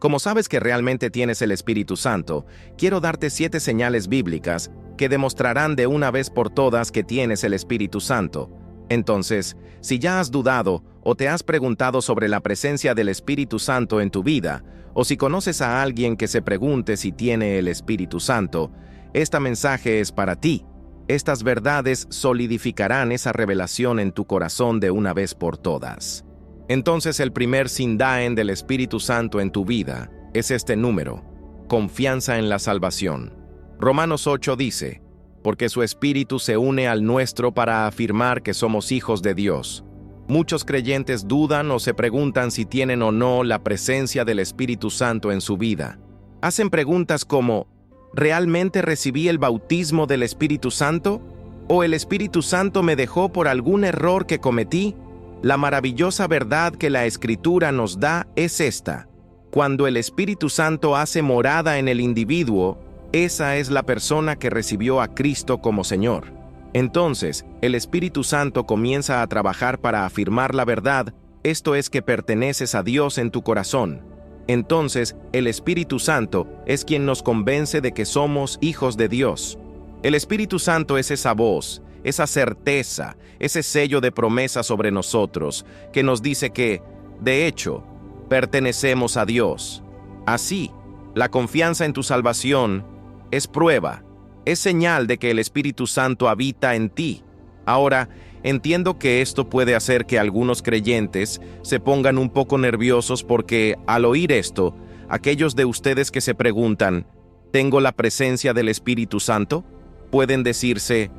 Como sabes que realmente tienes el Espíritu Santo, quiero darte 7 señales bíblicas que demostrarán de una vez por todas que tienes el Espíritu Santo. Entonces, si ya has dudado o te has preguntado sobre la presencia del Espíritu Santo en tu vida, o si conoces a alguien que se pregunte si tiene el Espíritu Santo, este mensaje es para ti. Estas verdades solidificarán esa revelación en tu corazón de una vez por todas. Entonces el primer sindaen del Espíritu Santo en tu vida es este número: confianza en la salvación. Romanos 8 dice, porque su Espíritu se une al nuestro para afirmar que somos hijos de Dios. Muchos creyentes dudan o se preguntan si tienen o no la presencia del Espíritu Santo en su vida. Hacen preguntas como, ¿realmente recibí el bautismo del Espíritu Santo? ¿O el Espíritu Santo me dejó por algún error que cometí? La maravillosa verdad que la Escritura nos da es esta: cuando el Espíritu Santo hace morada en el individuo, esa es la persona que recibió a Cristo como Señor. Entonces, el Espíritu Santo comienza a trabajar para afirmar la verdad, esto es que perteneces a Dios en tu corazón. Entonces, el Espíritu Santo es quien nos convence de que somos hijos de Dios. El Espíritu Santo es esa voz, esa certeza, ese sello de promesa sobre nosotros, que nos dice que, de hecho, pertenecemos a Dios. Así, la confianza en tu salvación es prueba, es señal de que el Espíritu Santo habita en ti. Ahora, entiendo que esto puede hacer que algunos creyentes se pongan un poco nerviosos porque, al oír esto, aquellos de ustedes que se preguntan, ¿tengo la presencia del Espíritu Santo?, pueden decirse,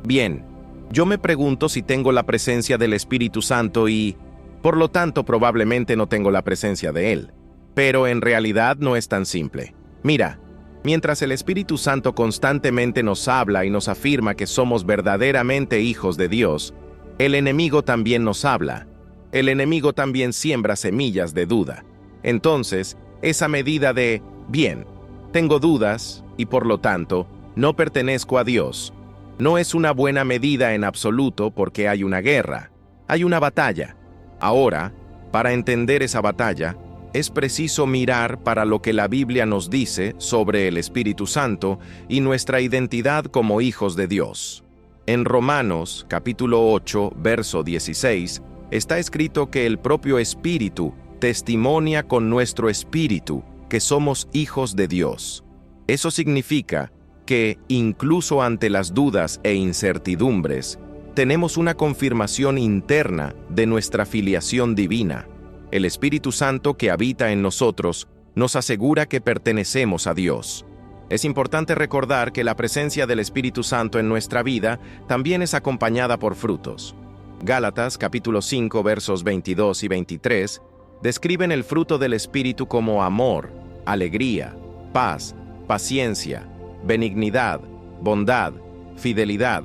bien, yo me pregunto si tengo la presencia del Espíritu Santo y, por lo tanto, probablemente no tengo la presencia de Él. Pero en realidad no es tan simple. Mira, mientras el Espíritu Santo constantemente nos habla y nos afirma que somos verdaderamente hijos de Dios, el enemigo también nos habla. El enemigo también siembra semillas de duda. Entonces, esa medida de, bien, tengo dudas y por lo tanto, no pertenezco a Dios, no es una buena medida en absoluto porque hay una guerra, hay una batalla. Ahora, para entender esa batalla, es preciso mirar para lo que la Biblia nos dice sobre el Espíritu Santo y nuestra identidad como hijos de Dios. En Romanos, capítulo 8, verso 16, está escrito que el propio Espíritu testimonia con nuestro espíritu que somos hijos de Dios. Eso significa que, incluso ante las dudas e incertidumbres, tenemos una confirmación interna de nuestra filiación divina. El Espíritu Santo que habita en nosotros nos asegura que pertenecemos a Dios. Es importante recordar que la presencia del Espíritu Santo en nuestra vida también es acompañada por frutos. Gálatas capítulo 5 versos 22 y 23 describen el fruto del Espíritu como amor, alegría, paz, paciencia, benignidad, bondad, fidelidad,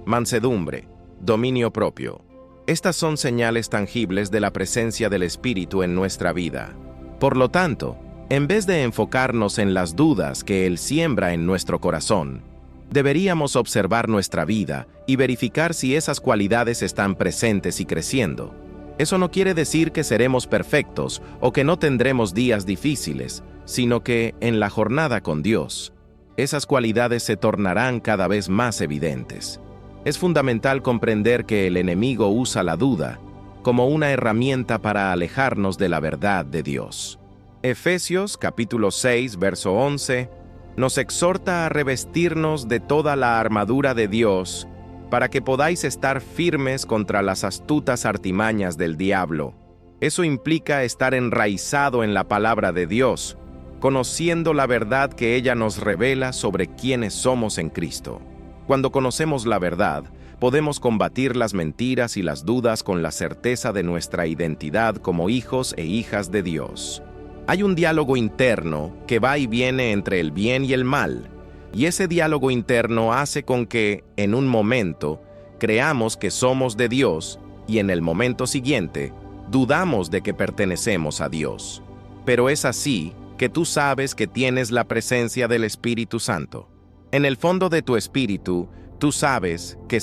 mansedumbre, dominio propio. Estas son señales tangibles de la presencia del Espíritu en nuestra vida. Por lo tanto, en vez de enfocarnos en las dudas que Él siembra en nuestro corazón, deberíamos observar nuestra vida y verificar si esas cualidades están presentes y creciendo. Eso no quiere decir que seremos perfectos o que no tendremos días difíciles, sino que, en la jornada con Dios, esas cualidades se tornarán cada vez más evidentes. Es fundamental comprender que el enemigo usa la duda como una herramienta para alejarnos de la verdad de Dios. Efesios capítulo 6, verso 11, nos exhorta a revestirnos de toda la armadura de Dios para que podáis estar firmes contra las astutas artimañas del diablo. Eso implica estar enraizado en la palabra de Dios, conociendo la verdad que ella nos revela sobre quiénes somos en Cristo. Cuando conocemos la verdad, podemos combatir las mentiras y las dudas con la certeza de nuestra identidad como hijos e hijas de Dios. Hay un diálogo interno que va y viene entre el bien y el mal, y ese diálogo interno hace con que, en un momento, creamos que somos de Dios y en el momento siguiente, dudamos de que pertenecemos a Dios. Pero es así que tú sabes que tienes la presencia del Espíritu Santo. En el fondo de tu espíritu, tú sabes que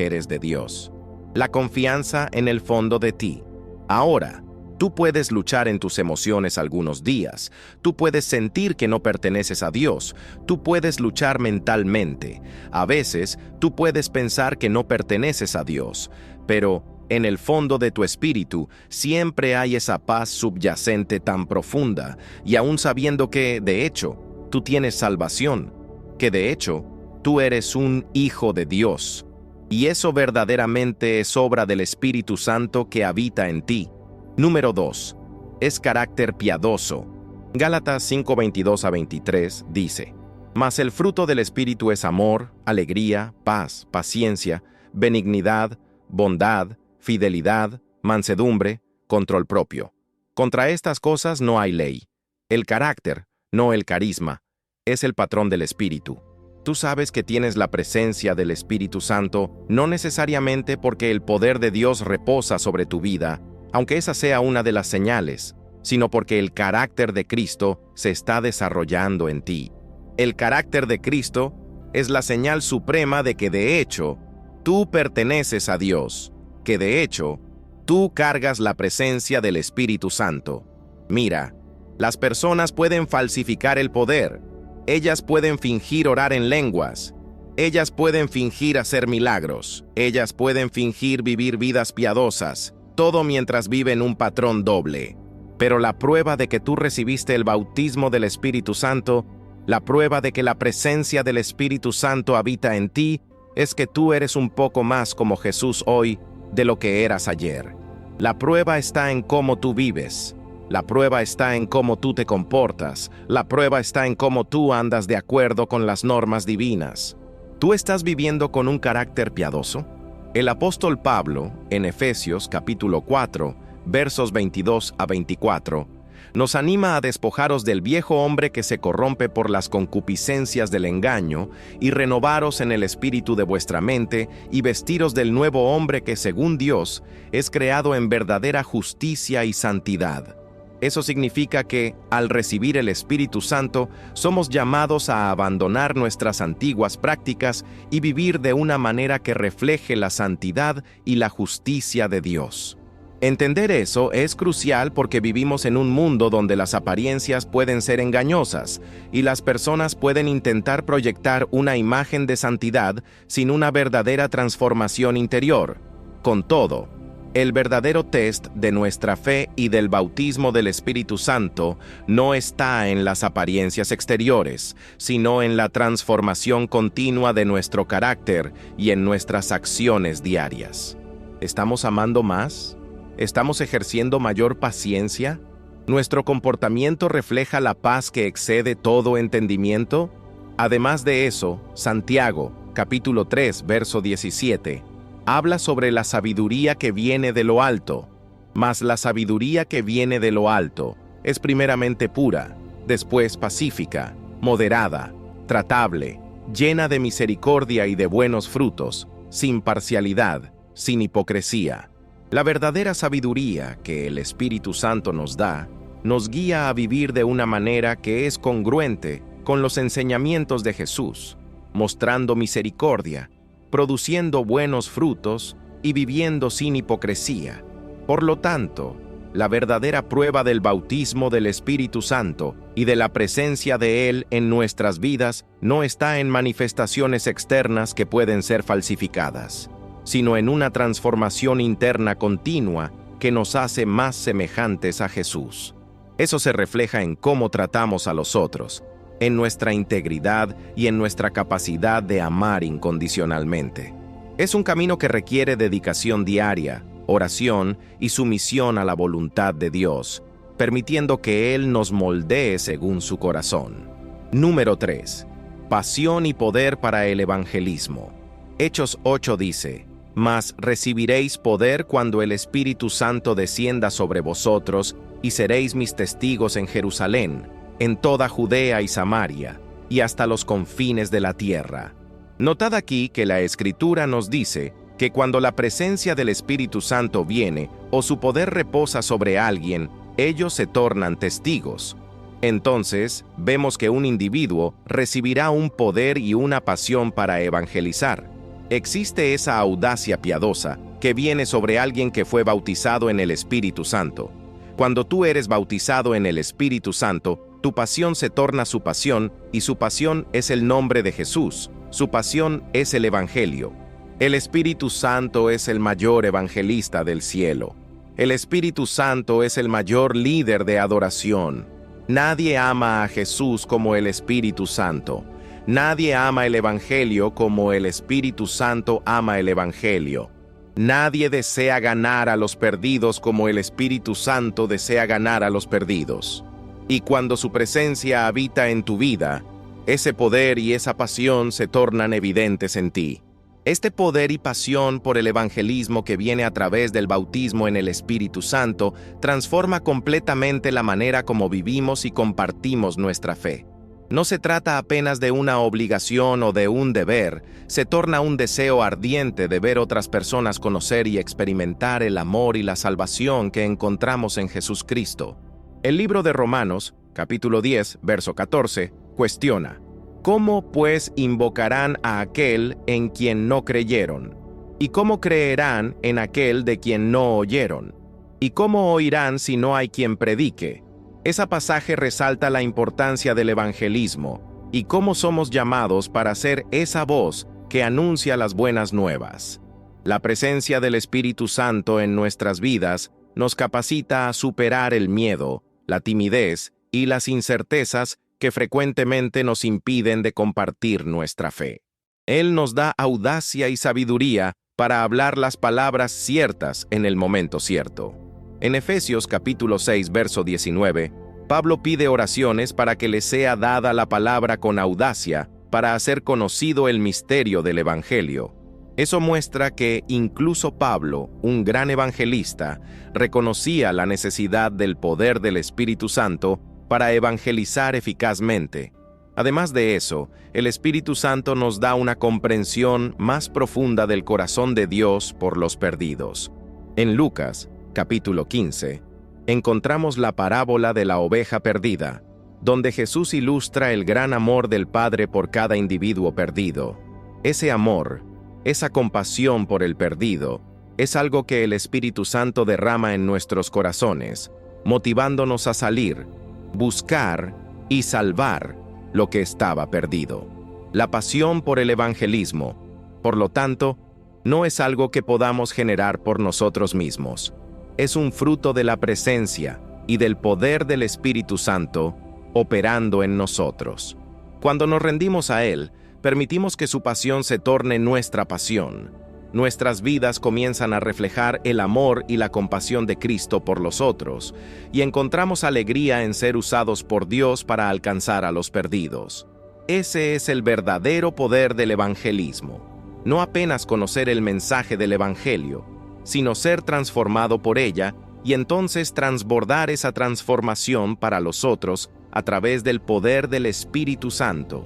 eres de Dios. La confianza en el fondo de ti. Ahora, Tú puedes luchar en tus emociones algunos días, tú puedes sentir que no perteneces a Dios, tú puedes luchar mentalmente, a veces tú puedes pensar que no perteneces a Dios, pero en el fondo de tu espíritu siempre hay esa paz subyacente tan profunda, y aún sabiendo que, de hecho, tú tienes salvación, que de hecho, tú eres un hijo de Dios, y eso verdaderamente es obra del Espíritu Santo que habita en ti. Número 2. Es carácter piadoso. Gálatas 5:22-23 dice: Mas el fruto del Espíritu es amor, alegría, paz, paciencia, benignidad, bondad, fidelidad, mansedumbre, control propio. Contra estas cosas no hay ley. El carácter, no el carisma, es el patrón del Espíritu. Tú sabes que tienes la presencia del Espíritu Santo, no necesariamente porque el poder de Dios reposa sobre tu vida, aunque esa sea una de las señales, sino porque el carácter de Cristo se está desarrollando en ti. El carácter de Cristo es la señal suprema de que de hecho, tú perteneces a Dios, que de hecho, tú cargas la presencia del Espíritu Santo. Mira, las personas pueden falsificar el poder, ellas pueden fingir orar en lenguas, ellas pueden fingir hacer milagros, ellas pueden fingir vivir vidas piadosas, todo mientras viven un patrón doble. Pero la prueba de que tú recibiste el bautismo del Espíritu Santo, la prueba de que la presencia del Espíritu Santo habita en ti, es que tú eres un poco más como Jesús hoy de lo que eras ayer. La prueba está en cómo tú vives. La prueba está en cómo tú te comportas. La prueba está en cómo tú andas de acuerdo con las normas divinas. ¿Tú estás viviendo con un carácter piadoso? El apóstol Pablo, en Efesios capítulo 4, versos 22-24, nos anima a despojaros del viejo hombre que se corrompe por las concupiscencias del engaño, y renovaros en el espíritu de vuestra mente, y vestiros del nuevo hombre que, según Dios, es creado en verdadera justicia y santidad. Eso significa que, al recibir el Espíritu Santo, somos llamados a abandonar nuestras antiguas prácticas y vivir de una manera que refleje la santidad y la justicia de Dios. Entender eso es crucial porque vivimos en un mundo donde las apariencias pueden ser engañosas y las personas pueden intentar proyectar una imagen de santidad sin una verdadera transformación interior. Con todo, el verdadero test de nuestra fe y del bautismo del Espíritu Santo no está en las apariencias exteriores, sino en la transformación continua de nuestro carácter y en nuestras acciones diarias. ¿Estamos amando más? ¿Estamos ejerciendo mayor paciencia? ¿Nuestro comportamiento refleja la paz que excede todo entendimiento? Además de eso, Santiago, capítulo 3, verso 17, habla sobre la sabiduría que viene de lo alto, mas la sabiduría que viene de lo alto es primeramente pura, después pacífica, moderada, tratable, llena de misericordia y de buenos frutos, sin parcialidad, sin hipocresía. La verdadera sabiduría que el Espíritu Santo nos da, nos guía a vivir de una manera que es congruente con los enseñamientos de Jesús, mostrando misericordia, produciendo buenos frutos y viviendo sin hipocresía. Por lo tanto, la verdadera prueba del bautismo del Espíritu Santo y de la presencia de Él en nuestras vidas no está en manifestaciones externas que pueden ser falsificadas, sino en una transformación interna continua que nos hace más semejantes a Jesús. Eso se refleja en cómo tratamos a los otros, en nuestra integridad y en nuestra capacidad de amar incondicionalmente. Es un camino que requiere dedicación diaria, oración y sumisión a la voluntad de Dios, permitiendo que Él nos moldee según su corazón. Número 3. Pasión y poder para el evangelismo. Hechos 8 dice: Mas recibiréis poder cuando el Espíritu Santo descienda sobre vosotros, y seréis mis testigos en Jerusalén, en toda Judea y Samaria, y hasta los confines de la tierra. Notad aquí que la Escritura nos dice que cuando la presencia del Espíritu Santo viene o su poder reposa sobre alguien, ellos se tornan testigos. Entonces, vemos que un individuo recibirá un poder y una pasión para evangelizar. Existe esa audacia piadosa que viene sobre alguien que fue bautizado en el Espíritu Santo. Cuando tú eres bautizado en el Espíritu Santo, tu pasión se torna su pasión, y su pasión es el nombre de Jesús. Su pasión es el Evangelio. El Espíritu Santo es el mayor evangelista del cielo. El Espíritu Santo es el mayor líder de adoración. Nadie ama a Jesús como el Espíritu Santo. Nadie ama el Evangelio como el Espíritu Santo ama el Evangelio. Nadie desea ganar a los perdidos como el Espíritu Santo desea ganar a los perdidos. Y cuando su presencia habita en tu vida, ese poder y esa pasión se tornan evidentes en ti. Este poder y pasión por el evangelismo que viene a través del bautismo en el Espíritu Santo transforma completamente la manera como vivimos y compartimos nuestra fe. No se trata apenas de una obligación o de un deber, se torna un deseo ardiente de ver otras personas conocer y experimentar el amor y la salvación que encontramos en Jesucristo. El libro de Romanos, capítulo 10, verso 14, cuestiona: ¿cómo pues invocarán a aquel en quien no creyeron? ¿Y cómo creerán en aquel de quien no oyeron? ¿Y cómo oirán si no hay quien predique? Ese pasaje resalta la importancia del evangelismo y cómo somos llamados para ser esa voz que anuncia las buenas nuevas. La presencia del Espíritu Santo en nuestras vidas nos capacita a superar el miedo, la timidez y las incertezas que frecuentemente nos impiden de compartir nuestra fe. Él nos da audacia y sabiduría para hablar las palabras ciertas en el momento cierto. En Efesios capítulo 6, verso 19, Pablo pide oraciones para que le sea dada la palabra con audacia para hacer conocido el misterio del Evangelio. Eso muestra que incluso Pablo, un gran evangelista, reconocía la necesidad del poder del Espíritu Santo para evangelizar eficazmente. Además de eso, el Espíritu Santo nos da una comprensión más profunda del corazón de Dios por los perdidos. En Lucas, capítulo 15, encontramos la parábola de la oveja perdida, donde Jesús ilustra el gran amor del Padre por cada individuo perdido. Ese amor, esa compasión por el perdido, es algo que el Espíritu Santo derrama en nuestros corazones, motivándonos a salir, buscar y salvar lo que estaba perdido. La pasión por el evangelismo, por lo tanto, no es algo que podamos generar por nosotros mismos. Es un fruto de la presencia y del poder del Espíritu Santo operando en nosotros. Cuando nos rendimos a Él, permitimos que su pasión se torne nuestra pasión. Nuestras vidas comienzan a reflejar el amor y la compasión de Cristo por los otros, y encontramos alegría en ser usados por Dios para alcanzar a los perdidos. Ese es el verdadero poder del evangelismo. No apenas conocer el mensaje del Evangelio, sino ser transformado por ella y entonces transbordar esa transformación para los otros a través del poder del Espíritu Santo.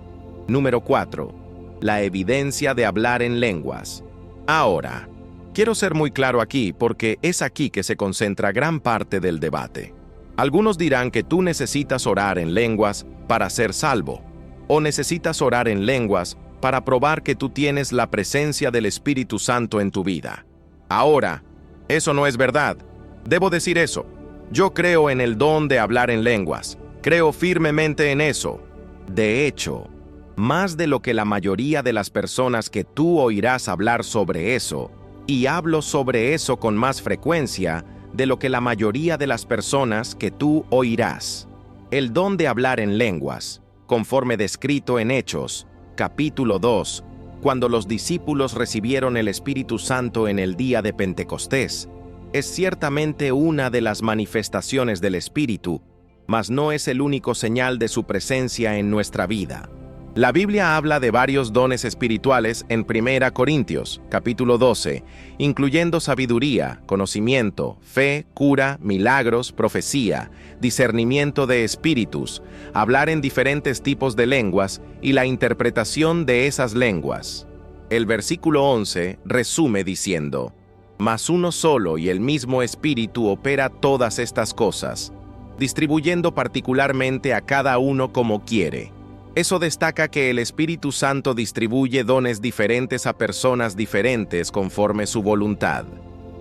Número 4. La evidencia de hablar en lenguas. Ahora, quiero ser muy claro aquí porque es aquí que se concentra gran parte del debate. Algunos dirán que tú necesitas orar en lenguas para ser salvo, o necesitas orar en lenguas para probar que tú tienes la presencia del Espíritu Santo en tu vida. Ahora, eso no es verdad. Debo decir eso. Yo creo en el don de hablar en lenguas. Creo firmemente en eso. De hecho, más de lo que la mayoría de las personas que tú oirás hablar sobre eso, y hablo sobre eso con más frecuencia de lo que la mayoría de las personas que tú oirás. El don de hablar en lenguas, conforme descrito en Hechos, capítulo 2, cuando los discípulos recibieron el Espíritu Santo en el día de Pentecostés, es ciertamente una de las manifestaciones del Espíritu, mas no es el único señal de su presencia en nuestra vida. La Biblia habla de varios dones espirituales en 1 Corintios, capítulo 12, incluyendo sabiduría, conocimiento, fe, cura, milagros, profecía, discernimiento de espíritus, hablar en diferentes tipos de lenguas y la interpretación de esas lenguas. El versículo 11 resume diciendo: «Mas uno solo y el mismo Espíritu opera todas estas cosas, distribuyendo particularmente a cada uno como quiere». Eso destaca que el Espíritu Santo distribuye dones diferentes a personas diferentes conforme su voluntad.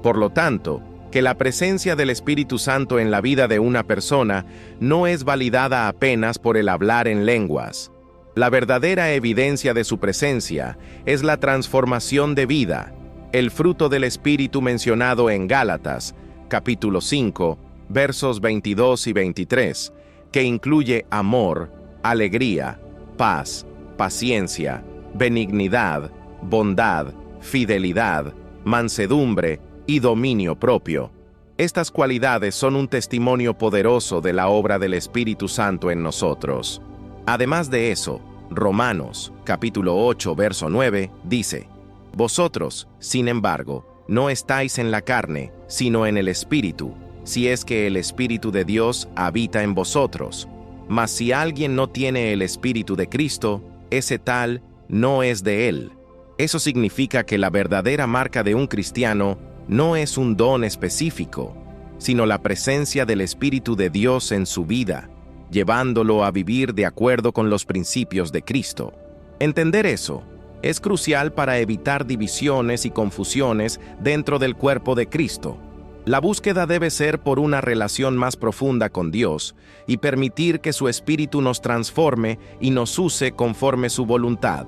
Por lo tanto, que la presencia del Espíritu Santo en la vida de una persona no es validada apenas por el hablar en lenguas. La verdadera evidencia de su presencia es la transformación de vida, el fruto del Espíritu mencionado en Gálatas, capítulo 5, versos 22 y 23, que incluye amor, alegría, paz, paciencia, benignidad, bondad, fidelidad, mansedumbre y dominio propio. Estas cualidades son un testimonio poderoso de la obra del Espíritu Santo en nosotros. Además de eso, Romanos, capítulo 8, verso 9, dice: Vosotros, sin embargo, no estáis en la carne, sino en el Espíritu, si es que el Espíritu de Dios habita en vosotros. Mas si alguien no tiene el Espíritu de Cristo, ese tal no es de él. Eso significa que la verdadera marca de un cristiano no es un don específico, sino la presencia del Espíritu de Dios en su vida, llevándolo a vivir de acuerdo con los principios de Cristo. Entender eso es crucial para evitar divisiones y confusiones dentro del cuerpo de Cristo. La búsqueda debe ser por una relación más profunda con Dios y permitir que su Espíritu nos transforme y nos use conforme su voluntad,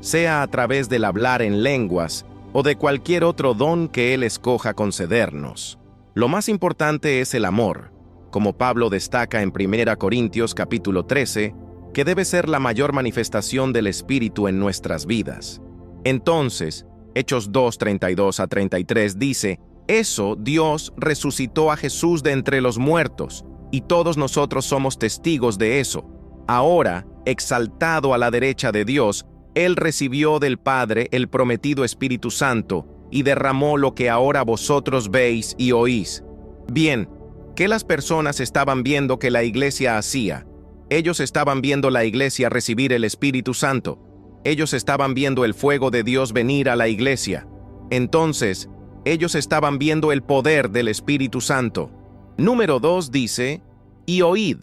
sea a través del hablar en lenguas o de cualquier otro don que Él escoja concedernos. Lo más importante es el amor, como Pablo destaca en 1 Corintios capítulo 13, que debe ser la mayor manifestación del Espíritu en nuestras vidas. Entonces, Hechos 2, 32 a 33 dice: Eso Dios resucitó a Jesús de entre los muertos, y todos nosotros somos testigos de eso. Ahora, exaltado a la derecha de Dios, Él recibió del Padre el prometido Espíritu Santo y derramó lo que ahora vosotros veis y oís. Bien, ¿qué las personas estaban viendo que la iglesia hacía? Ellos estaban viendo la iglesia recibir el Espíritu Santo. Ellos estaban viendo el fuego de Dios venir a la iglesia. Entonces, ellos estaban viendo el poder del Espíritu Santo. Número 2 dice: y oíd.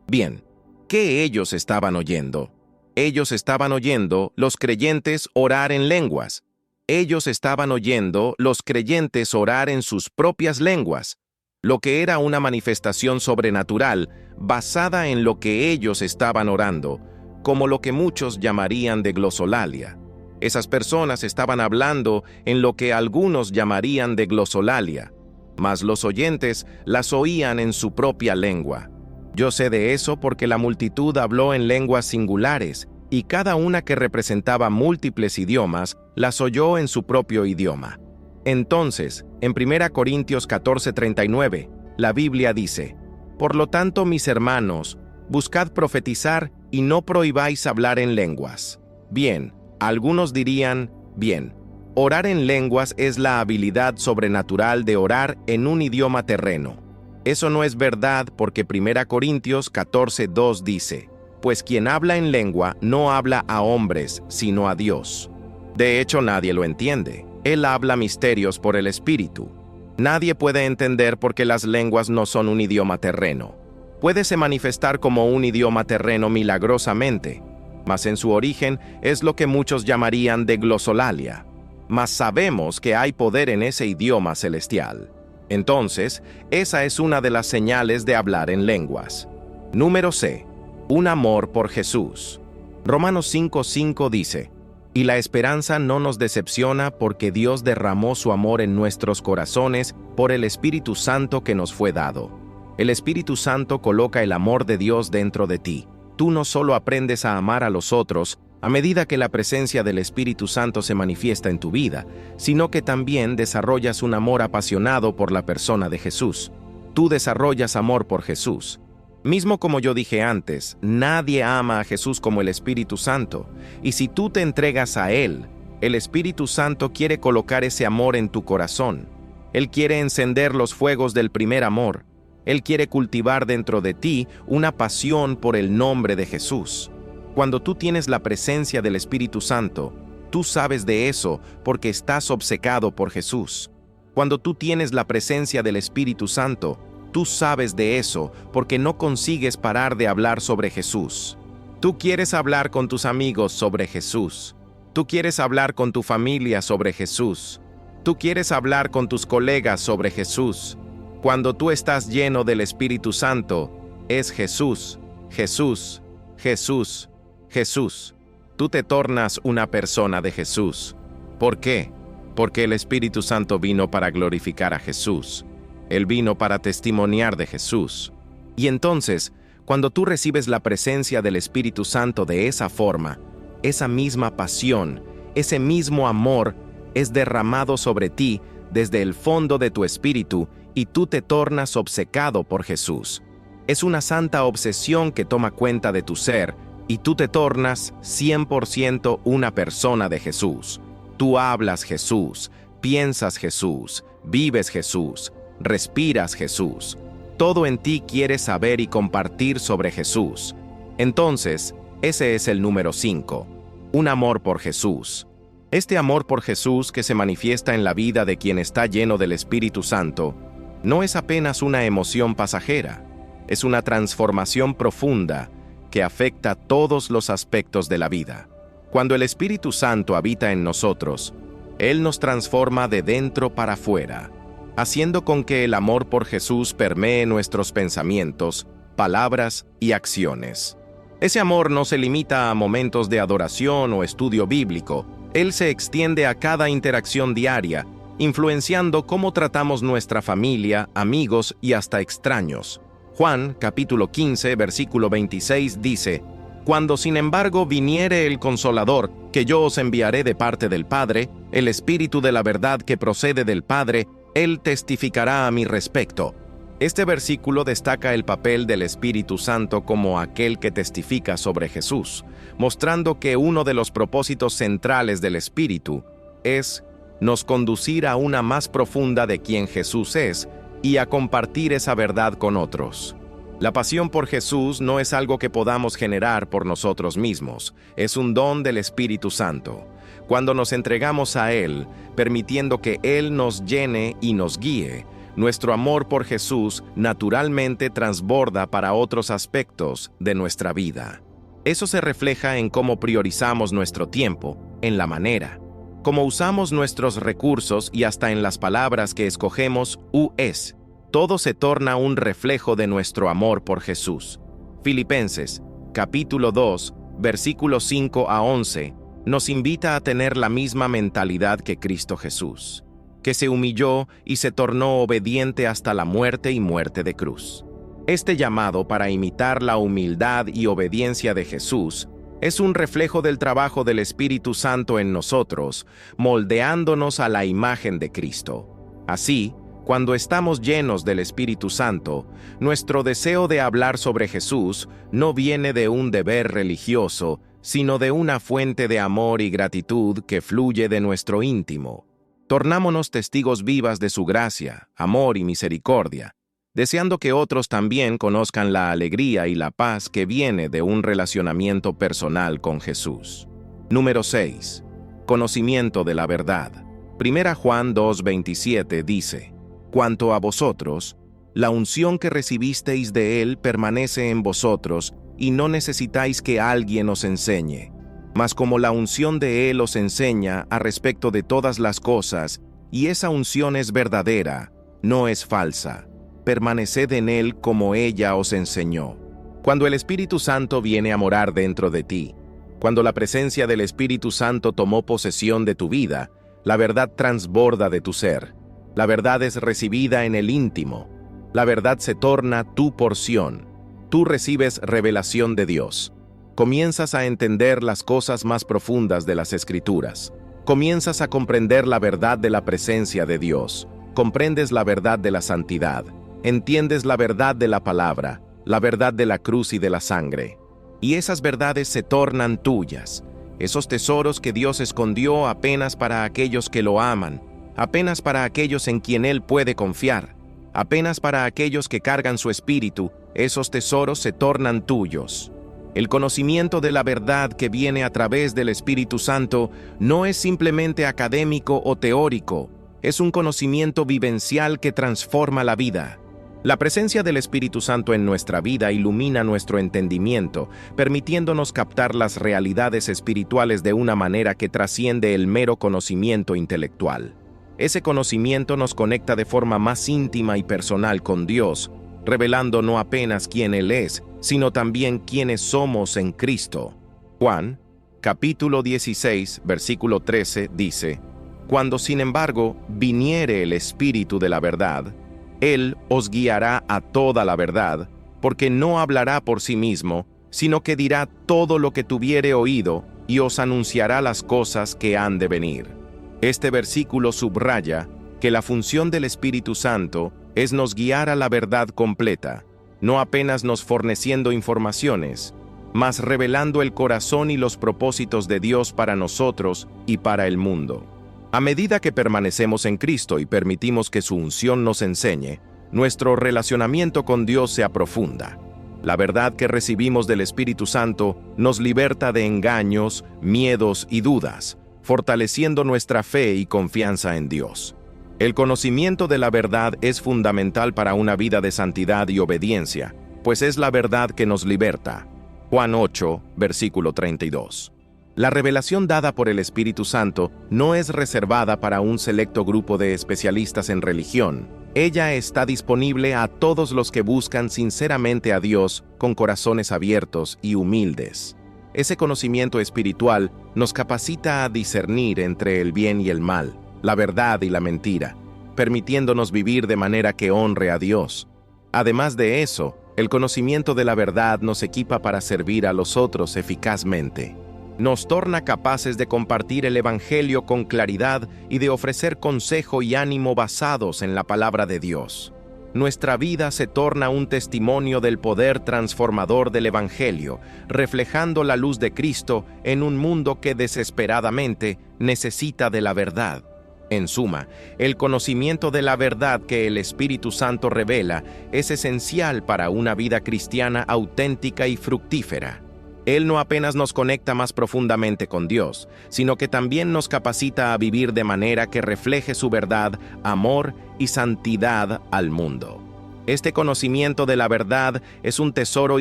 Bien, ¿qué ellos estaban oyendo? Ellos estaban oyendo los creyentes orar en lenguas. Ellos estaban oyendo los creyentes orar en sus propias lenguas, lo que era una manifestación sobrenatural basada en lo que ellos estaban orando, como lo que muchos llamarían de glosolalia. Esas personas estaban hablando en lo que algunos llamarían de glosolalia, mas los oyentes las oían en su propia lengua. Yo sé de eso porque la multitud habló en lenguas singulares, y cada una que representaba múltiples idiomas las oyó en su propio idioma. Entonces, en 1 Corintios 14:39, la Biblia dice: Por lo tanto, mis hermanos, buscad profetizar y no prohibáis hablar en lenguas. Bien, algunos dirían: bien, orar en lenguas es la habilidad sobrenatural de orar en un idioma terreno. Eso no es verdad porque 1 Corintios 14:2 dice: Pues quien habla en lengua no habla a hombres, sino a Dios. De hecho, nadie lo entiende. Él habla misterios por el Espíritu. Nadie puede entender porque las lenguas no son un idioma terreno. Puede manifestar como un idioma terreno milagrosamente, mas en su origen es lo que muchos llamarían de glosolalia. Mas sabemos que hay poder en ese idioma celestial. Entonces, esa es una de las señales de hablar en lenguas. Número C. Un amor por Jesús. Romanos 5:5 dice: Y la esperanza no nos decepciona porque Dios derramó su amor en nuestros corazones por el Espíritu Santo que nos fue dado. El Espíritu Santo coloca el amor de Dios dentro de ti. Tú no solo aprendes a amar a los otros a medida que la presencia del Espíritu Santo se manifiesta en tu vida, sino que también desarrollas un amor apasionado por la persona de Jesús. Tú desarrollas amor por Jesús. Mismo como yo dije antes, nadie ama a Jesús como el Espíritu Santo, y si tú te entregas a Él, el Espíritu Santo quiere colocar ese amor en tu corazón. Él quiere encender los fuegos del primer amor. Él quiere cultivar dentro de ti una pasión por el nombre de Jesús. Cuando tú tienes la presencia del Espíritu Santo, tú sabes de eso porque estás obcecado por Jesús. Cuando tú tienes la presencia del Espíritu Santo, tú sabes de eso porque no consigues parar de hablar sobre Jesús. Tú quieres hablar con tus amigos sobre Jesús. Tú quieres hablar con tu familia sobre Jesús. tú quieres hablar con tus colegas sobre Jesús. Cuando tú estás lleno del Espíritu Santo, es Jesús, Jesús, Jesús, Jesús. Tú te tornas una persona de Jesús. ¿Por qué? Porque el Espíritu Santo vino para glorificar a Jesús. Él vino para testimoniar de Jesús. Y entonces, cuando tú recibes la presencia del Espíritu Santo de esa forma, esa misma pasión, ese mismo amor es derramado sobre ti desde el fondo de tu espíritu y tú te tornas obcecado por Jesús. Es una santa obsesión que toma cuenta de tu ser y tú te tornas 100% una persona de Jesús. Tú hablas Jesús, piensas Jesús, vives Jesús, respiras Jesús. Todo en ti quiere saber y compartir sobre Jesús. Entonces, ese es el número 5, un amor por Jesús. Este amor por Jesús que se manifiesta en la vida de quien está lleno del Espíritu Santo no es apenas una emoción pasajera, es una transformación profunda que afecta todos los aspectos de la vida. Cuando el Espíritu Santo habita en nosotros, Él nos transforma de dentro para afuera, haciendo con que el amor por Jesús permee nuestros pensamientos, palabras y acciones. Ese amor no se limita a momentos de adoración o estudio bíblico. Él se extiende a cada interacción diaria, influenciando cómo tratamos nuestra familia, amigos y hasta extraños. Juan, capítulo 15, versículo 26 dice: «Cuando sin embargo viniere el Consolador, que yo os enviaré de parte del Padre, el Espíritu de la verdad que procede del Padre, Él testificará a mi respecto». Este versículo destaca el papel del Espíritu Santo como aquel que testifica sobre Jesús, mostrando que uno de los propósitos centrales del Espíritu es nos conducir a una más profunda de quién Jesús es y a compartir esa verdad con otros. La pasión por Jesús no es algo que podamos generar por nosotros mismos, es un don del Espíritu Santo. Cuando nos entregamos a Él, permitiendo que Él nos llene y nos guíe, nuestro amor por Jesús naturalmente transborda para otros aspectos de nuestra vida. Eso se refleja en cómo priorizamos nuestro tiempo, en la manera, cómo usamos nuestros recursos y hasta en las palabras que escogemos es. Todo se torna un reflejo de nuestro amor por Jesús. Filipenses, capítulo 2, versículos 5 a 11, nos invita a tener la misma mentalidad que Cristo Jesús, que se humilló y se tornó obediente hasta la muerte y muerte de cruz. Este llamado para imitar la humildad y obediencia de Jesús es un reflejo del trabajo del Espíritu Santo en nosotros, moldeándonos a la imagen de Cristo. Así, cuando estamos llenos del Espíritu Santo, nuestro deseo de hablar sobre Jesús no viene de un deber religioso, sino de una fuente de amor y gratitud que fluye de nuestro íntimo. Tornámonos testigos vivas de su gracia, amor y misericordia, deseando que otros también conozcan la alegría y la paz que viene de un relacionamiento personal con Jesús. Número 6. Conocimiento de la verdad. 1 Juan 2:27 dice: «Cuanto a vosotros, la unción que recibisteis de Él permanece en vosotros, y no necesitáis que alguien os enseñe. Mas como la unción de Él os enseña a respecto de todas las cosas, y esa unción es verdadera, no es falsa, permaneced en Él como ella os enseñó». Cuando el Espíritu Santo viene a morar dentro de ti, cuando la presencia del Espíritu Santo tomó posesión de tu vida, la verdad transborda de tu ser. La verdad es recibida en el íntimo. La verdad se torna tu porción. Tú recibes revelación de Dios. Comienzas a entender las cosas más profundas de las Escrituras. Comienzas a comprender la verdad de la presencia de Dios. Comprendes la verdad de la santidad. Entiendes la verdad de la palabra, la verdad de la cruz y de la sangre. Y esas verdades se tornan tuyas. Esos tesoros que Dios escondió apenas para aquellos que lo aman, apenas para aquellos en quien Él puede confiar, apenas para aquellos que cargan su espíritu, esos tesoros se tornan tuyos. El conocimiento de la verdad que viene a través del Espíritu Santo no es simplemente académico o teórico, es un conocimiento vivencial que transforma la vida. La presencia del Espíritu Santo en nuestra vida ilumina nuestro entendimiento, permitiéndonos captar las realidades espirituales de una manera que trasciende el mero conocimiento intelectual. Ese conocimiento nos conecta de forma más íntima y personal con Dios, revelando no apenas quién Él es, sino también quiénes somos en Cristo. Juan, capítulo 16, versículo 13, dice: Cuando, sin embargo, viniere el Espíritu de la verdad, Él os guiará a toda la verdad, porque no hablará por sí mismo, sino que dirá todo lo que tuviere oído, y os anunciará las cosas que han de venir. Este versículo subraya que la función del Espíritu Santo es nos guiar a la verdad completa, no apenas nos forneciendo informaciones, mas revelando el corazón y los propósitos de Dios para nosotros y para el mundo. A medida que permanecemos en Cristo y permitimos que su unción nos enseñe, nuestro relacionamiento con Dios se aprofunda. La verdad que recibimos del Espíritu Santo nos liberta de engaños, miedos y dudas, fortaleciendo nuestra fe y confianza en Dios. El conocimiento de la verdad es fundamental para una vida de santidad y obediencia, pues es la verdad que nos liberta. Juan 8, versículo 32. La revelación dada por el Espíritu Santo no es reservada para un selecto grupo de especialistas en religión. Ella está disponible a todos los que buscan sinceramente a Dios con corazones abiertos y humildes. Ese conocimiento espiritual nos capacita a discernir entre el bien y el mal, la verdad y la mentira, permitiéndonos vivir de manera que honre a Dios. Además de eso, el conocimiento de la verdad nos equipa para servir a los otros eficazmente. Nos torna capaces de compartir el Evangelio con claridad y de ofrecer consejo y ánimo basados en la palabra de Dios. Nuestra vida se torna un testimonio del poder transformador del Evangelio, reflejando la luz de Cristo en un mundo que desesperadamente necesita de la verdad. En suma, el conocimiento de la verdad que el Espíritu Santo revela es esencial para una vida cristiana auténtica y fructífera. Él no apenas nos conecta más profundamente con Dios, sino que también nos capacita a vivir de manera que refleje su verdad, amor y santidad al mundo. Este conocimiento de la verdad es un tesoro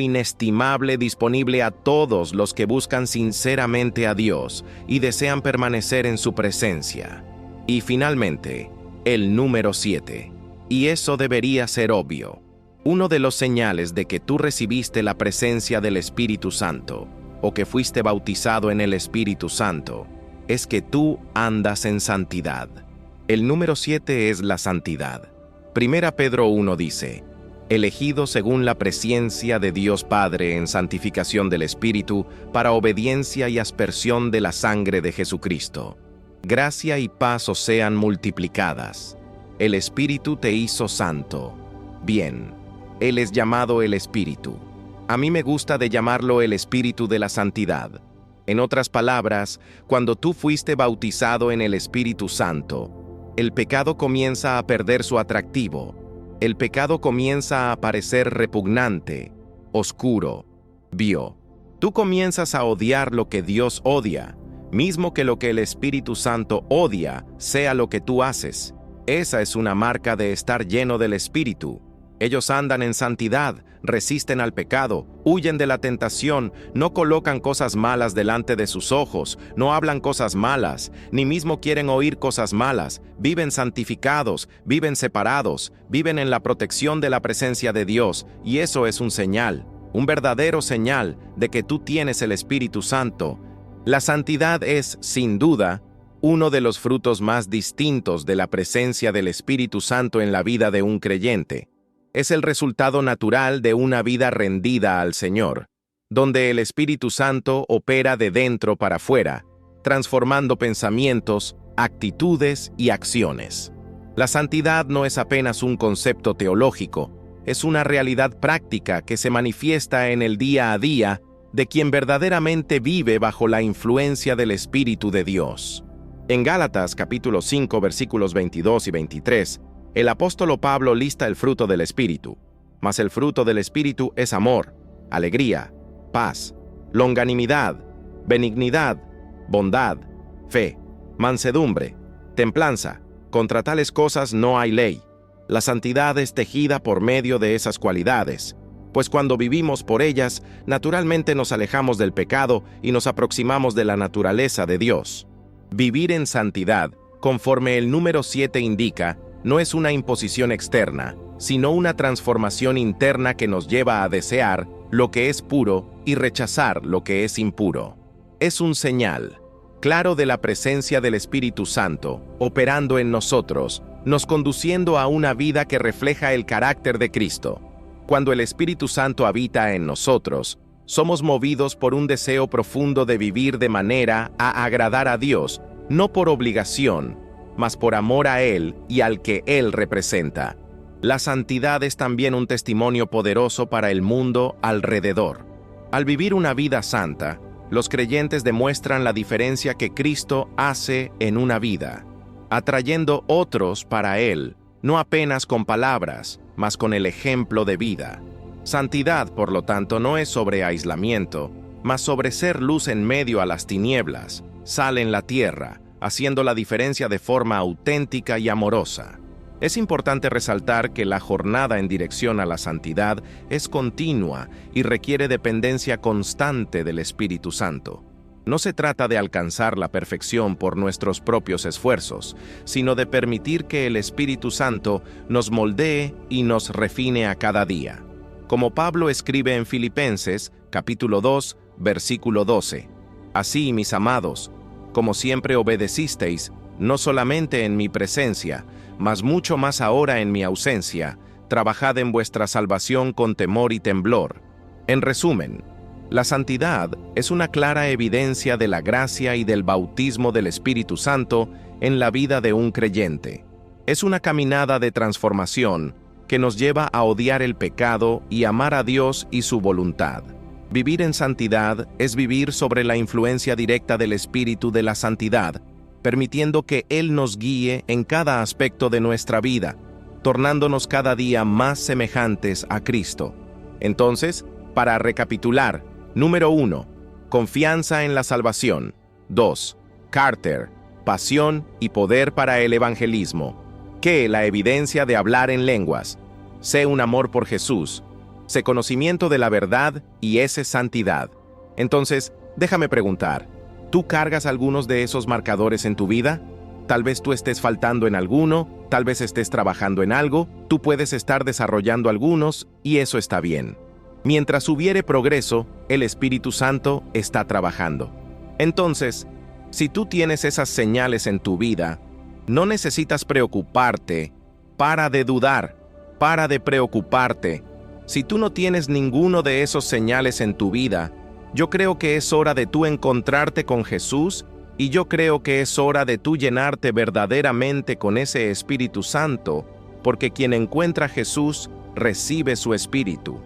inestimable disponible a todos los que buscan sinceramente a Dios y desean permanecer en su presencia. Y finalmente, el número 7. Y eso debería ser obvio. Uno de los señales de que tú recibiste la presencia del Espíritu Santo, o que fuiste bautizado en el Espíritu Santo, es que tú andas en santidad. El número 7 es la santidad. 1 Pedro 1 dice: elegido según la presciencia de Dios Padre en santificación del Espíritu, para obediencia y aspersión de la sangre de Jesucristo. Gracia y paz os sean multiplicadas. El Espíritu te hizo santo. Bien, Él es llamado el Espíritu. A mí me gusta de llamarlo el Espíritu de la Santidad. En otras palabras, cuando tú fuiste bautizado en el Espíritu Santo, el pecado comienza a perder su atractivo. El pecado comienza a parecer repugnante, oscuro, vil. Tú comienzas a odiar lo que Dios odia, mismo que lo que el Espíritu Santo odia sea lo que tú haces. Esa es una marca de estar lleno del Espíritu. Ellos andan en santidad, resisten al pecado, huyen de la tentación, no colocan cosas malas delante de sus ojos, no hablan cosas malas, ni mismo quieren oír cosas malas, viven santificados, viven separados, viven en la protección de la presencia de Dios, y eso es un señal, un verdadero señal de que tú tienes el Espíritu Santo. La santidad es, sin duda, uno de los frutos más distintos de la presencia del Espíritu Santo en la vida de un creyente. Es el resultado natural de una vida rendida al Señor, donde el Espíritu Santo opera de dentro para afuera, transformando pensamientos, actitudes y acciones. La santidad no es apenas un concepto teológico, es una realidad práctica que se manifiesta en el día a día de quien verdaderamente vive bajo la influencia del Espíritu de Dios. En Gálatas capítulo 5 versículos 22 y 23, el apóstol Pablo lista el fruto del Espíritu, mas el fruto del Espíritu es amor, alegría, paz, longanimidad, benignidad, bondad, fe, mansedumbre, templanza. Contra tales cosas no hay ley. La santidad es tejida por medio de esas cualidades, pues cuando vivimos por ellas, naturalmente nos alejamos del pecado y nos aproximamos de la naturaleza de Dios. Vivir en santidad Conforme el número 7 indica, no es una imposición externa, sino una transformación interna que nos lleva a desear lo que es puro y rechazar lo que es impuro. Es un señal claro de la presencia del Espíritu Santo, operando en nosotros, nos conduciendo a una vida que refleja el carácter de Cristo. Cuando el Espíritu Santo habita en nosotros, somos movidos por un deseo profundo de vivir de manera a agradar a Dios, no por obligación, mas por amor a Él y al que Él representa. La santidad es también un testimonio poderoso para el mundo alrededor. Al vivir una vida santa, los creyentes demuestran la diferencia que Cristo hace en una vida, atrayendo otros para Él, no apenas con palabras, mas con el ejemplo de vida. Santidad, por lo tanto, no es sobre aislamiento, mas sobre ser luz en medio a las tinieblas, sal en la tierra, haciendo la diferencia de forma auténtica y amorosa. Es importante resaltar que la jornada en dirección a la santidad es continua y requiere dependencia constante del Espíritu Santo. No se trata de alcanzar la perfección por nuestros propios esfuerzos, sino de permitir que el Espíritu Santo nos moldee y nos refine a cada día. Como Pablo escribe en Filipenses, capítulo 2, versículo 12. Así, mis amados, como siempre obedecisteis, no solamente en mi presencia, mas mucho más ahora en mi ausencia, trabajad en vuestra salvación con temor y temblor. En resumen, la santidad es una clara evidencia de la gracia y del bautismo del Espíritu Santo en la vida de un creyente. Es una caminada de transformación que nos lleva a odiar el pecado y amar a Dios y su voluntad. Vivir en santidad es vivir sobre la influencia directa del Espíritu de la santidad, permitiendo que Él nos guíe en cada aspecto de nuestra vida, tornándonos cada día más semejantes a Cristo. Entonces, para recapitular, número 1, confianza en la salvación. 2, Carter, pasión y poder para el evangelismo. ¿Qué? La evidencia de hablar en lenguas. C, un amor por Jesús. C, conocimiento de la verdad y S, santidad. Entonces, déjame preguntar, ¿tú cargas algunos de esos marcadores en tu vida? Tal vez tú estés faltando en alguno, tal vez estés trabajando en algo, tú puedes estar desarrollando algunos y eso está bien. Mientras hubiere progreso, el Espíritu Santo está trabajando. Entonces, si tú tienes esas señales en tu vida, no necesitas preocuparte, para de dudar, para de preocuparte. Si tú no tienes ninguno de esos señales en tu vida, yo creo que es hora de tú encontrarte con Jesús y yo creo que es hora de tú llenarte verdaderamente con ese Espíritu Santo, porque quien encuentra a Jesús recibe su Espíritu.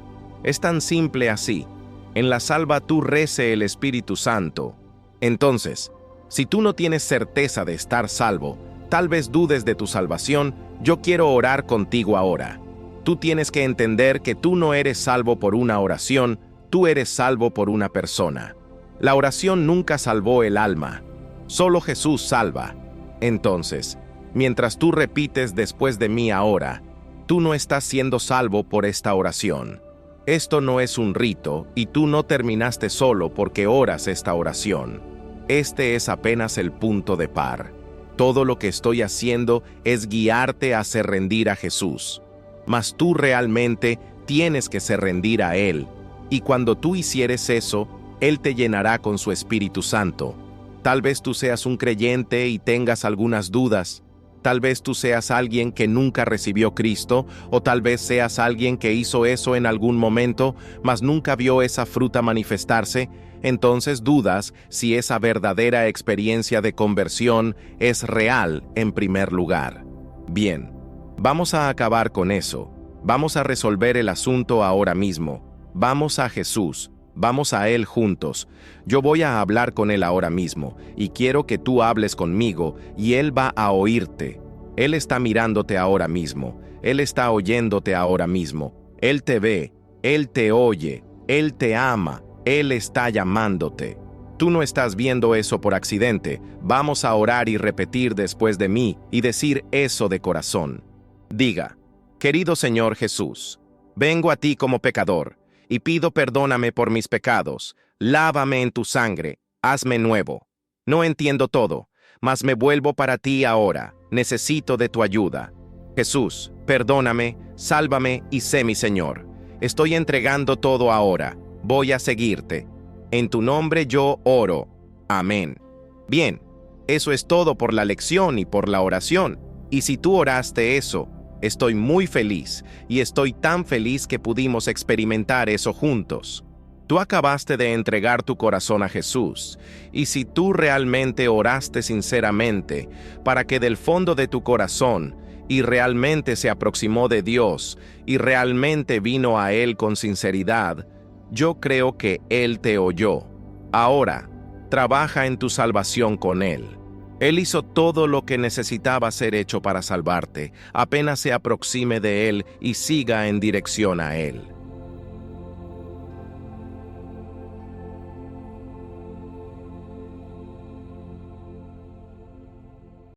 Es tan simple así. En la salva tú rece el Espíritu Santo. Entonces, si tú no tienes certeza de estar salvo, tal vez dudes de tu salvación, yo quiero orar contigo ahora. Tú tienes que entender que tú no eres salvo por una oración, tú eres salvo por una persona. La oración nunca salvó el alma, solo Jesús salva. Entonces, mientras tú repites después de mí ahora, tú no estás siendo salvo por esta oración. Esto no es un rito y tú no terminaste solo porque oras esta oración. Este es apenas el punto de par. Todo lo que estoy haciendo es guiarte a hacer rendir a Jesús. Mas tú realmente tienes que ser rendir a Él. Y cuando tú hicieres eso, Él te llenará con su Espíritu Santo. Tal vez tú seas un creyente y tengas algunas dudas. Tal vez tú seas alguien que nunca recibió Cristo, o tal vez seas alguien que hizo eso en algún momento, mas nunca vio esa fruta manifestarse. Entonces dudas si esa verdadera experiencia de conversión es real en primer lugar. Bien, vamos a acabar con eso. Vamos a resolver el asunto ahora mismo. Vamos a Jesús. Vamos a Él juntos. Yo voy a hablar con Él ahora mismo, y quiero que tú hables conmigo, y Él va a oírte. Él está mirándote ahora mismo. Él está oyéndote ahora mismo. Él te ve. Él te oye. Él te ama. Él está llamándote. Tú no estás viendo eso por accidente. Vamos a orar y repetir después de mí, y decir eso de corazón. Diga, querido Señor Jesús, vengo a ti como pecador, y pido perdóname por mis pecados, lávame en tu sangre, hazme nuevo. No entiendo todo, mas me vuelvo para ti ahora. Necesito de tu ayuda. Jesús, perdóname, sálvame y sé mi Señor. Estoy entregando todo ahora. Voy a seguirte. En tu nombre yo oro. Amén. Bien, eso es todo por la lección y por la oración. Y si tú oraste eso, estoy muy feliz, y estoy tan feliz que pudimos experimentar eso juntos. Tú acabaste de entregar tu corazón a Jesús, y si tú realmente oraste sinceramente para que del fondo de tu corazón y realmente se aproximó de Dios y realmente vino a Él con sinceridad, yo creo que Él te oyó. Ahora, trabaja en tu salvación con Él. Él hizo todo lo que necesitaba ser hecho para salvarte. Apenas se aproxime de Él y siga en dirección a Él.